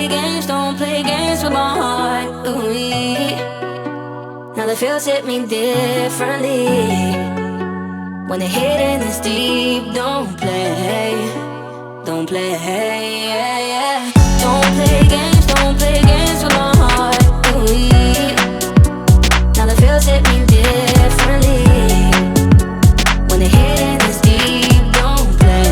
play games with my heart. Ooh-wee. Now the feels hit me differently. When the hitting is deep, don't play, don't play, yeah, yeah. Don't play games with my heart. Ooh-wee. Now the feels hit me differently. When the hitting is deep, don't play,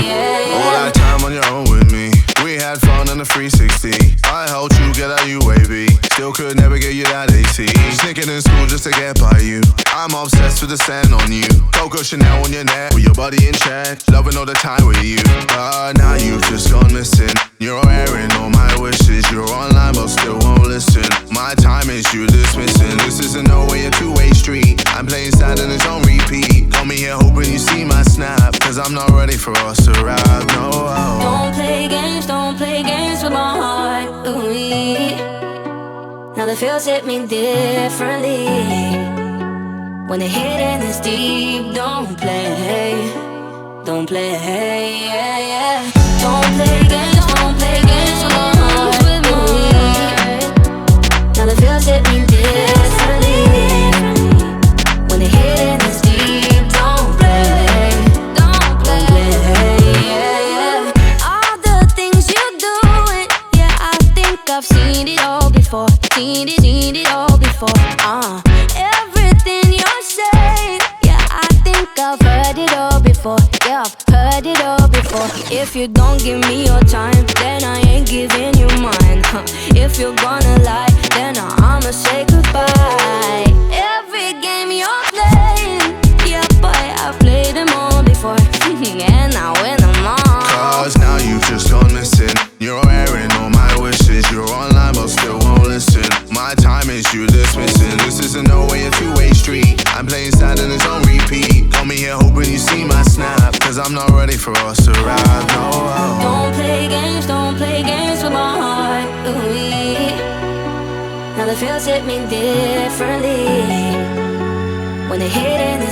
yeah, yeah. All that time on your own with me, we had fun on the 360. I helped you get out UAV, still could never get you that AC. Sneaking in school just to get by you. I'm obsessed with the scent on you. Coco Chanel on your neck, with your body in check. Loving all the time with you. But now you've just gone missing. You're airing all my wishes. You're online but still won't listen. My time is you dismissing. This isn't no way a two-way street. I'm playing sad and it's on repeat. Got me here hoping you see my snap, cause I'm not ready for us to rap, no. Don't play games with my heart. Ooh-wee. Now the feels hit me differently. When the hitting is deep, don't play, yeah, yeah. Don't play games with my heart. Ooh-wee. Now the feels hit me differently. When the hitting is deep, don't play, yeah, yeah. All the things you do, yeah, I think I've seen it all before. Seen it all before. Everything you're saying, yeah, I think I've heard it all before. Yeah, I've heard it all before. If you don't give me your time, then I ain't giving you mine. If you're gonna lie, then I'ma say goodbye. Every game you're playing, yeah, boy, I've played them all before. And I win them all. Cause now you've just gone missing. You're airing all my wishes. You're online but still won't listen. My time is you dismissing. This isn't no way a two-way street. I'm playing sad and it's on repeat. Got me here hoping you see my snap, cause I'm not ready for us to rap, no. Don't play games with my heart. Ooh-wee. Now the feels hit me differently. When the hitting